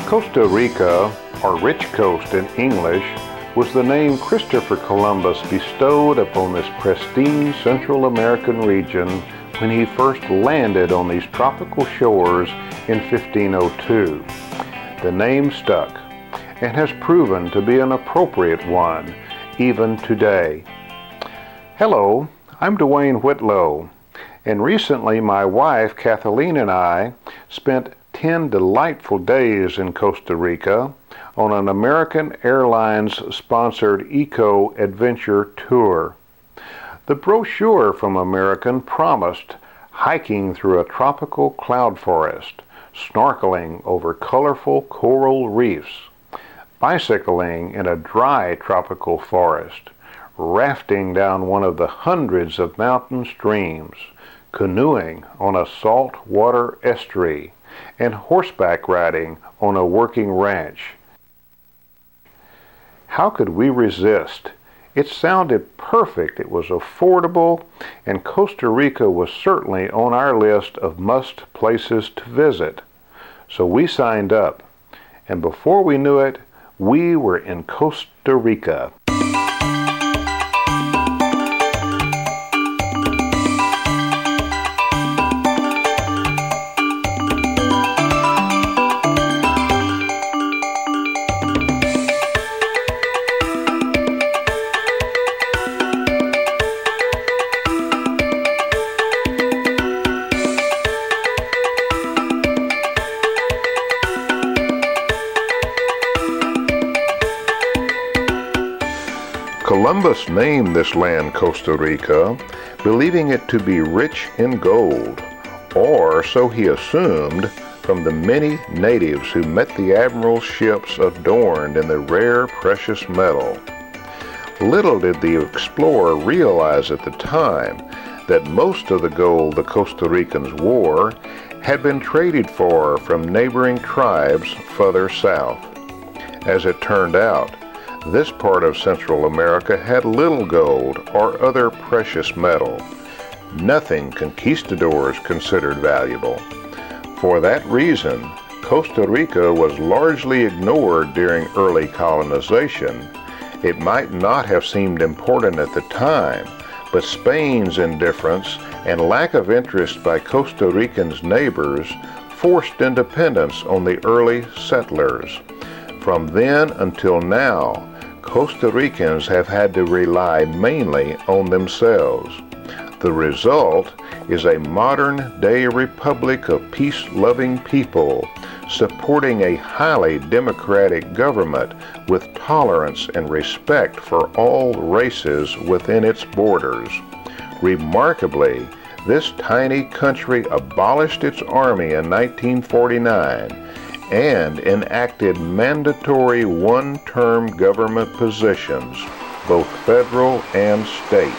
Costa Rica, or Rich Coast in English, was the name Christopher Columbus bestowed upon this pristine Central American region when he first landed on these tropical shores in 1502. The name stuck and has proven to be an appropriate one even today. Hello, I'm Duane Whitlow, and recently my wife Kathleen and I spent 10 delightful days in Costa Rica on an American Airlines sponsored eco-adventure tour. The brochure from American promised hiking through a tropical cloud forest, snorkeling over colorful coral reefs, bicycling in a dry tropical forest, rafting down one of the hundreds of mountain streams, canoeing on a saltwater estuary, and horseback riding on a working ranch. How could we resist? It sounded perfect, it was affordable, and Costa Rica was certainly on our list of must places to visit. So we signed up, and before we knew it, we were in Costa Rica. Columbus named this land Costa Rica, believing it to be rich in gold, or so he assumed from the many natives who met the admiral's ships adorned in the rare precious metal. Little did the explorer realize at the time that most of the gold the Costa Ricans wore had been traded for from neighboring tribes further south. As it turned out, this part of Central America had little gold or other precious metal. Nothing conquistadors considered valuable. For that reason, Costa Rica was largely ignored during early colonization. It might not have seemed important at the time, but Spain's indifference and lack of interest by Costa Rica's neighbors forced independence on the early settlers. From then until now, Costa Ricans have had to rely mainly on themselves. The result is a modern-day republic of peace-loving people, supporting a highly democratic government with tolerance and respect for all races within its borders. Remarkably, this tiny country abolished its army in 1949 and enacted mandatory one-term government positions, both federal and state.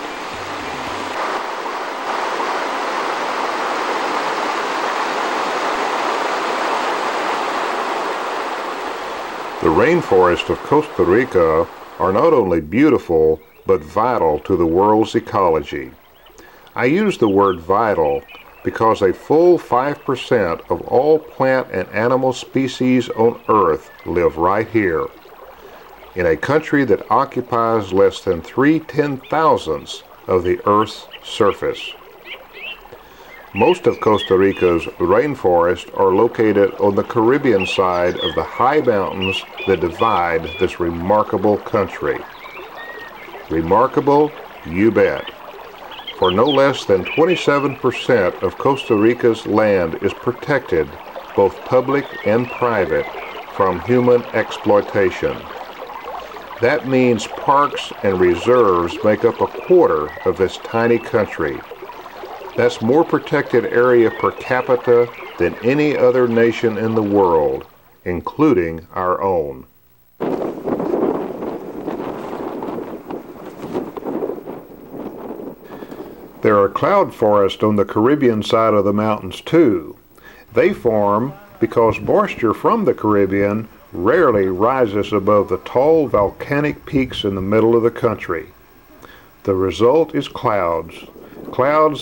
The rainforests of Costa Rica are not only beautiful, but vital to the world's ecology. I use the word vital because a full 5% of all plant and animal species on Earth live right here, in a country that occupies less than 3/10,000ths of the Earth's surface. Most of Costa Rica's rainforests are located on the Caribbean side of the high mountains that divide this remarkable country. Remarkable? You bet. For no less than 27% of Costa Rica's land is protected, both public and private, from human exploitation. That means parks and reserves make up a quarter of this tiny country. That's more protected area per capita than any other nation in the world, including our own. There are cloud forests on the Caribbean side of the mountains too. They form because moisture from the Caribbean rarely rises above the tall volcanic peaks in the middle of the country. The result is clouds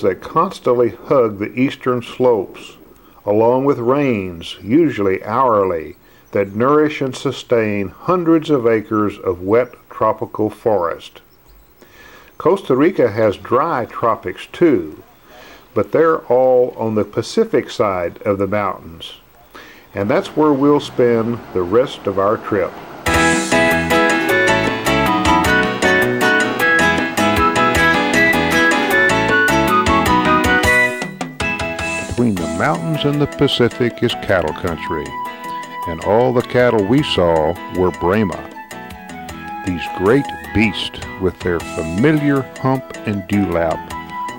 that constantly hug the eastern slopes, along with rains, usually hourly, that nourish and sustain hundreds of acres of wet tropical forest. Costa Rica has dry tropics too, but they're all on the Pacific side of the mountains. And that's where we'll spend the rest of our trip. Between the mountains and the Pacific is cattle country, and all the cattle we saw were Brahma. These great beasts with their familiar hump and dewlap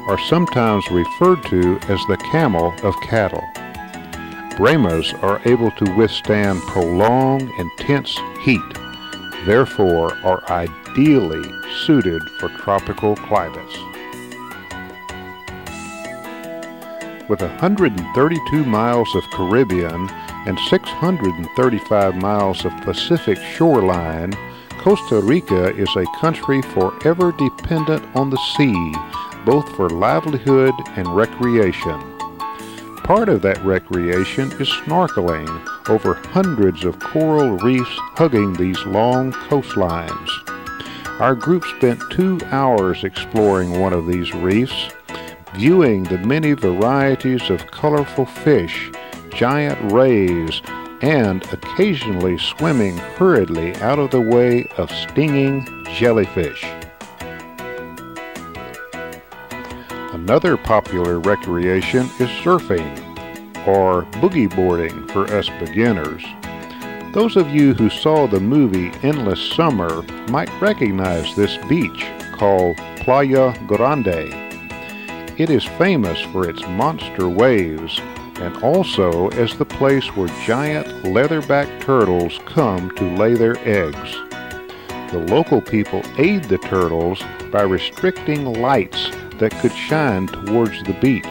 are sometimes referred to as the camel of cattle. Brahmas are able to withstand prolonged, intense heat, therefore are ideally suited for tropical climates. With 132 miles of Caribbean and 635 miles of Pacific shoreline, Costa Rica is a country forever dependent on the sea, both for livelihood and recreation. Part of that recreation is snorkeling over hundreds of coral reefs hugging these long coastlines. Our group spent 2 hours exploring one of these reefs, viewing the many varieties of colorful fish, giant rays, and occasionally swimming hurriedly out of the way of stinging jellyfish. Another popular recreation is surfing, or boogie boarding for us beginners. Those of you who saw the movie Endless Summer might recognize this beach called Playa Grande. It is famous for its monster waves and also as the place where giant leatherback turtles come to lay their eggs. The local people aid the turtles by restricting lights that could shine towards the beach.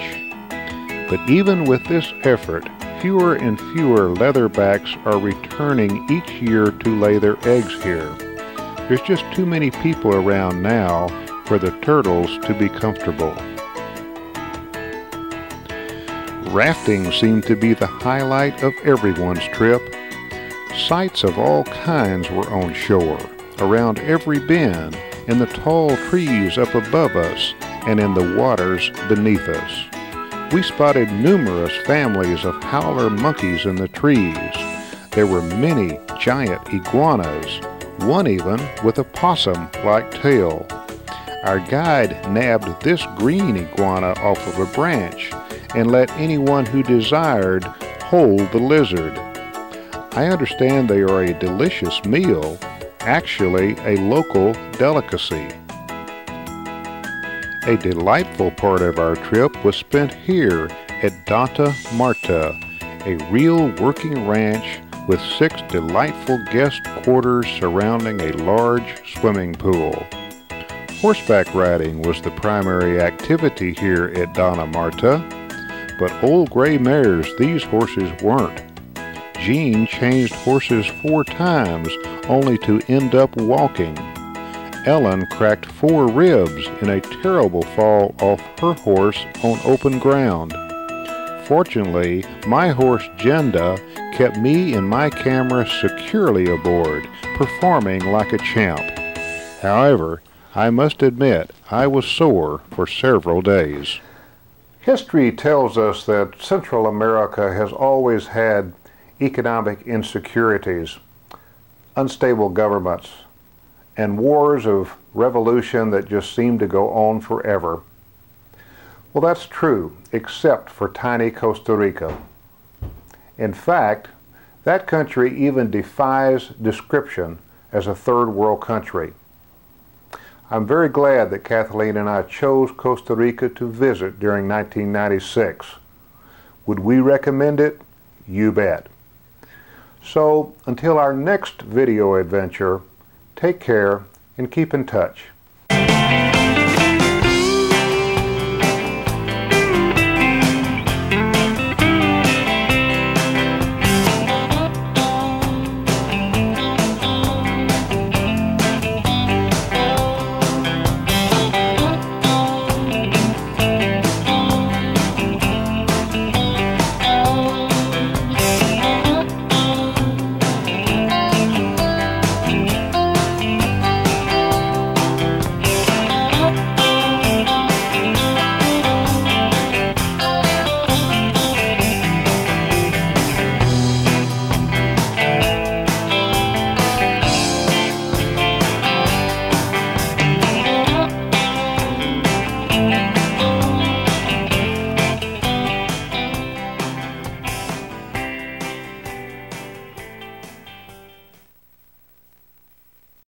But even with this effort, fewer and fewer leatherbacks are returning each year to lay their eggs here. There's just too many people around now for the turtles to be comfortable. Rafting seemed to be the highlight of everyone's trip. Sights of all kinds were on shore, around every bend, in the tall trees up above us, and in the waters beneath us. We spotted numerous families of howler monkeys in the trees. There were many giant iguanas, one even with a possum-like tail. Our guide nabbed this green iguana off of a branch and let anyone who desired hold the lizard. I understand they are a delicious meal, actually a local delicacy. A delightful part of our trip was spent here at Santa Marta, a real working ranch with 6 delightful guest quarters surrounding a large swimming pool. Horseback riding was the primary activity here at Santa Marta, but old gray mares these horses weren't. Jean changed horses 4 times only to end up walking. Ellen cracked 4 ribs in a terrible fall off her horse on open ground. Fortunately, my horse Jenda kept me and my camera securely aboard, performing like a champ. However, I must admit I was sore for several days. History tells us that Central America has always had economic insecurities, unstable governments, and wars of revolution that just seem to go on forever. Well, that's true, except for tiny Costa Rica. In fact, that country even defies description as a third world country. I'm very glad that Kathleen and I chose Costa Rica to visit during 1996. Would we recommend it? You bet. So, until our next video adventure, take care and keep in touch.